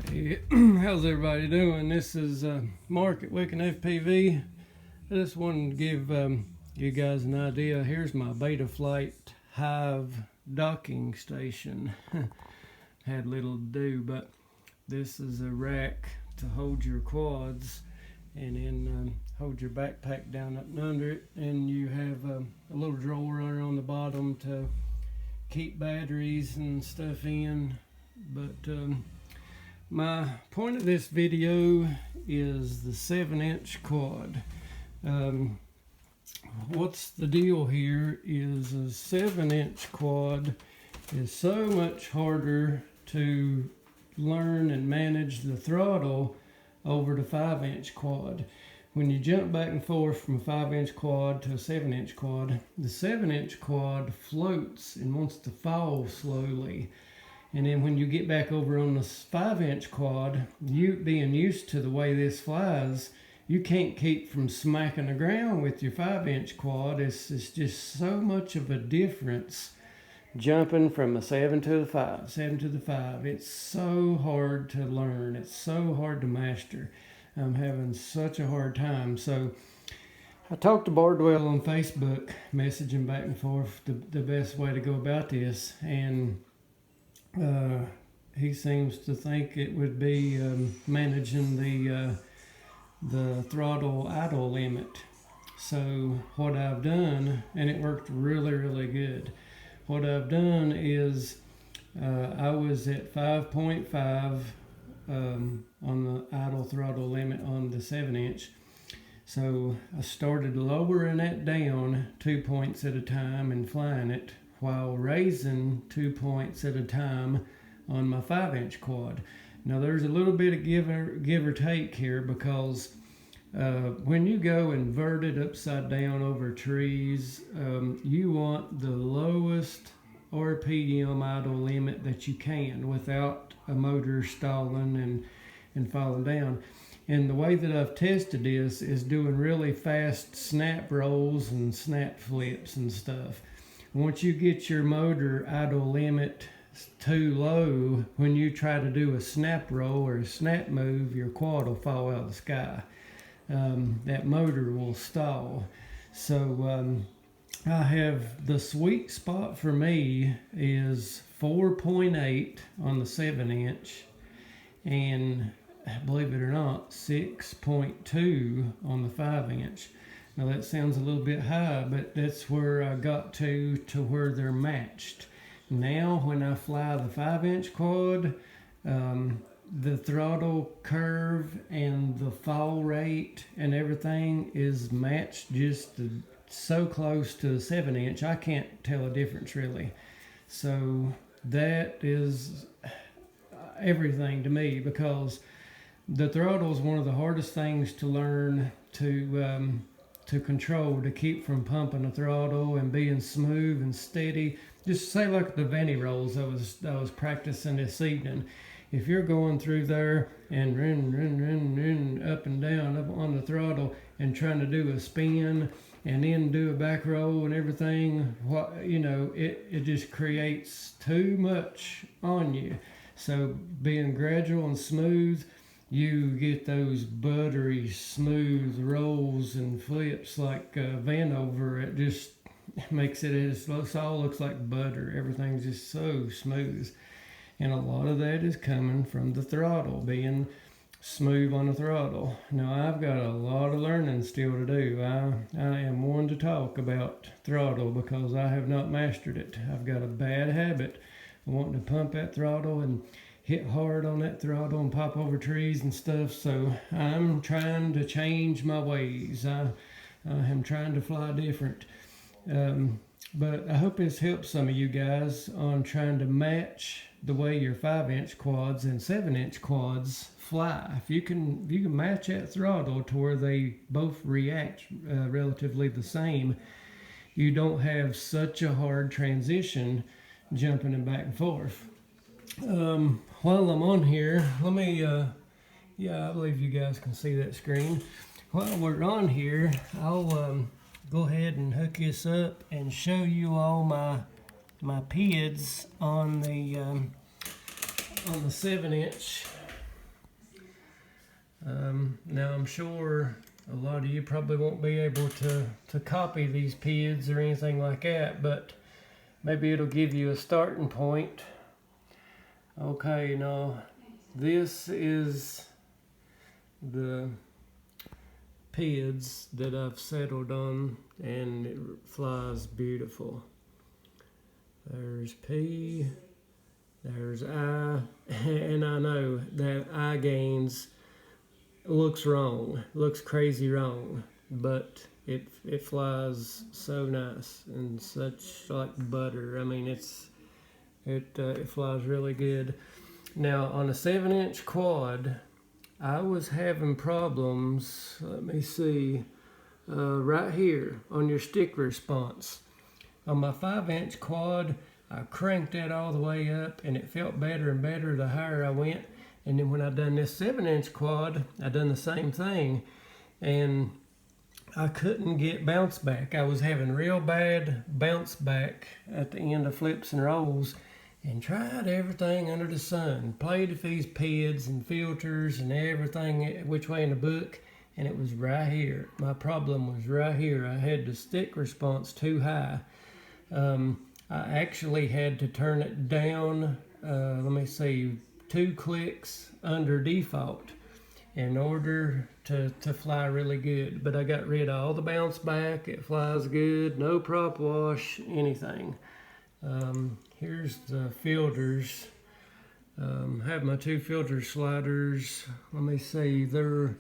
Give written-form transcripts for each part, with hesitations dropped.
Hey, how's everybody doing? This is Mark at Wiccan FPV. I just wanted to give you guys an idea. Here's my Betaflight Hive docking station. Had little to do, but this is a rack to hold your quads, and then hold your backpack down up and under it, and you have a little drawer on the bottom to keep batteries and stuff in. But my point of this video is the 7-inch quad. What's the deal here is a 7-inch quad is so much harder to learn and manage the throttle over the 5-inch quad. When you jump back and forth from a 5-inch quad to a 7-inch quad, the 7-inch quad floats and wants to fall slowly. And then when you get back over on the 5-inch quad, you being used to the way this flies, you can't keep from smacking the ground with your 5-inch quad. It's just so much of a difference jumping from a 7 to the 5, 7 to the 5. It's so hard to learn. It's so hard to master. I'm having such a hard time. So I talked to Bardwell on Facebook, messaging back and forth the best way to go about this, and he seems to think it would be managing the throttle idle limit. So what I've done, and it worked really good, what I've done is I was at 5.5 on the idle throttle limit on the 7-inch. So I started lowering that down 2 points at a time and flying it, while raising 2 points at a time on my 5-inch quad. Now there's a little bit of give or take here, because when you go inverted upside down over trees, you want the lowest RPM idle limit that you can without a motor stalling and falling down. And the way that I've tested this is doing really fast snap rolls and snap flips and stuff. Once you get your motor idle limit too low, when you try to do a snap roll or a snap move, your quad will fall out of the sky. That motor will stall. So I have, the sweet spot for me is 4.8 on the 7-inch, and believe it or not, 6.2 on the 5-inch. Now that sounds a little bit high, but that's where I got to where they're matched. Now when I fly the 5-inch quad, the throttle curve and the fall rate and everything is matched just so close to the 7-inch, I can't tell a difference really. So that is everything to me, because the throttle is one of the hardest things to learn to control, to keep from pumping the throttle and being smooth and steady. Just say like the venti rolls I was practicing this evening. If you're going through there and run up and down up on the throttle and trying to do a spin and then do a back roll and everything, it just creates too much on you. So being gradual and smooth, you get those buttery smooth rolls and flips like Vanover. It just makes it all looks like butter. Everything's just so smooth, and a lot of that is coming from the throttle, being smooth on the throttle. Now I've got a lot of learning still to do. I am one to talk about throttle because I have not mastered it. I've got a bad habit of wanting to pump that throttle and hit hard on that throttle and pop over trees and stuff. So I'm trying to change my ways. I am trying to fly different. But I hope this helps some of you guys on trying to match the way your 5-inch quads and 7-inch quads fly. If you can match that throttle to where they both react relatively the same, you don't have such a hard transition jumping and back and forth. While I'm on here, let me, I believe you guys can see that screen. While we're on here, I'll go ahead and hook this up and show you all my PIDs on the 7-inch Now I'm sure a lot of you probably won't be able to copy these PIDs or anything like that, but maybe it'll give you a starting point. Okay, now this is the PIDs that I've settled on, and it flies beautiful. There's P, there's I, and I know that I gains looks wrong, looks crazy wrong, but it flies so nice and such like butter. I mean, it flies really good. Now on a 7-inch quad, I was having problems. Let me see, right here on your stick response. On my 5-inch quad, I cranked that all the way up, and it felt better and better the higher I went. And then when I done this 7-inch quad, I done the same thing, and I couldn't get bounce back. I was having real bad bounce back at the end of flips and rolls, and tried everything under the sun. Played with these PIDs and filters and everything which way in the book, and it was right here. My problem was right here. I had the stick response too high. I actually had to turn it down, let me see, 2 clicks under default in order to fly really good. But I got rid of all the bounce back. It flies good, no prop wash, anything. Here's the filters. I have my 2 filter sliders. Let me see, they're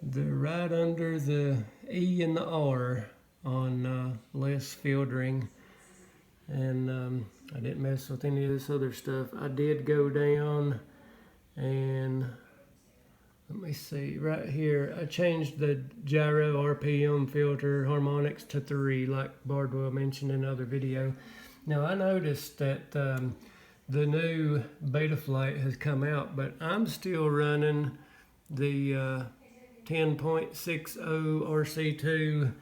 right under the E and the R on less filtering. And I didn't mess with any of this other stuff. I did go down and let me see, right here, I changed the gyro RPM filter harmonics to 3, like Bardwell mentioned in another video. Now I noticed that the new Betaflight has come out, but I'm still running the 10.60 RC2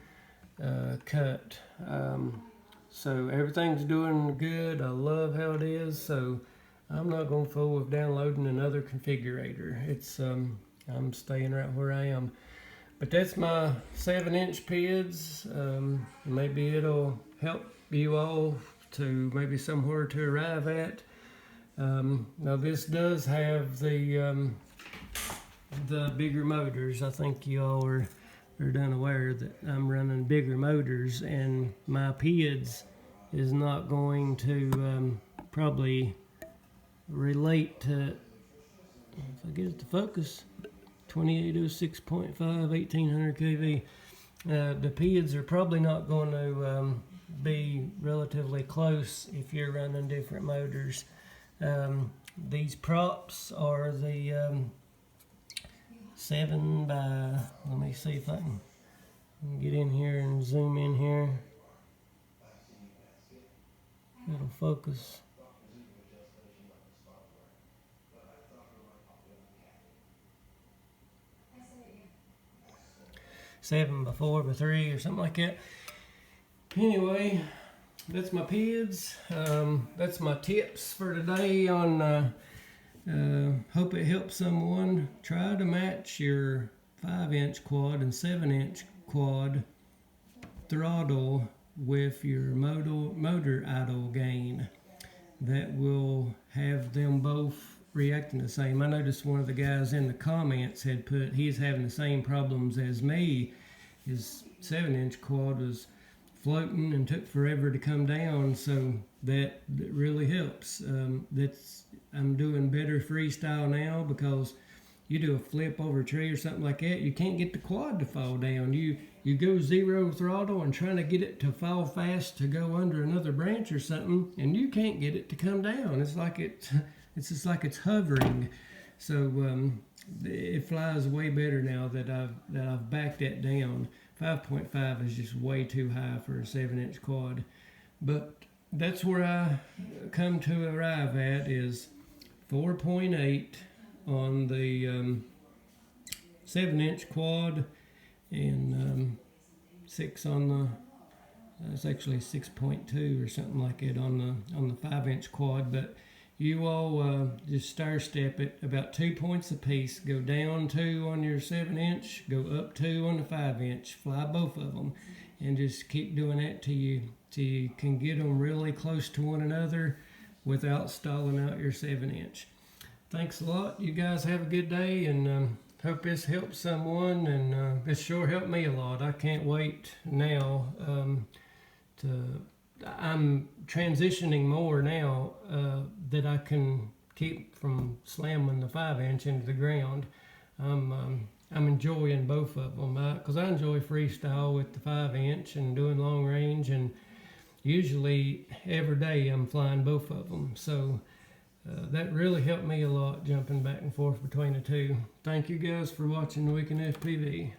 cut. So everything's doing good. I love how it is. So I'm not going to fool with downloading another configurator. It's I'm staying right where I am. But that's my 7-inch PIDs. Maybe it'll help you all to maybe somewhere to arrive at. Now this does have the bigger motors. I think you all are done aware that I'm running bigger motors, and my PIDs is not going to probably relate to, if I get it to focus, 2806.5, 1800 kV. The PIDs are probably not going to be relatively close if you're running different motors. These props are the 7 by, let me see if I can get in here and zoom in here. It'll focus. Seven by 4 by 3 or something like that. Anyway, that's my PIDs. That's my tips for today on hope it helps someone. Try to match your 5-inch quad and 7-inch quad throttle with your motor idle gain. That will have them both reacting the same. I noticed one of the guys in the comments had put he's having the same problems as me. His 7-inch quad was floating and took forever to come down, so that really helps. I'm doing better freestyle now because you do a flip over a tree or something like that, you can't get the quad to fall down. You go 0 throttle and trying to get it to fall fast to go under another branch or something, and you can't get it to come down. It's just like it's hovering. So it flies way better now that I've backed that down. 5.5 is just way too high for a 7-inch quad, but that's where I come to arrive at is 4.8 on the 7-inch quad, and 6 on the it's actually 6.2 or something like it on the 5-inch quad. But you all just stair step it about 2 points apiece. Go down 2 on your 7-inch, go up 2 on the 5-inch, fly both of them, and just keep doing that till you can get them really close to one another without stalling out your 7-inch. Thanks a lot. You guys have a good day, and hope this helps someone, and this sure helped me a lot. I can't wait now I'm transitioning more now that I can keep from slamming the 5-inch into the ground. I'm enjoying both of them because I enjoy freestyle with the 5-inch and doing long range, and usually every day I'm flying both of them. So that really helped me a lot, jumping back and forth between the two. Thank you guys for watching the Weekend FPV.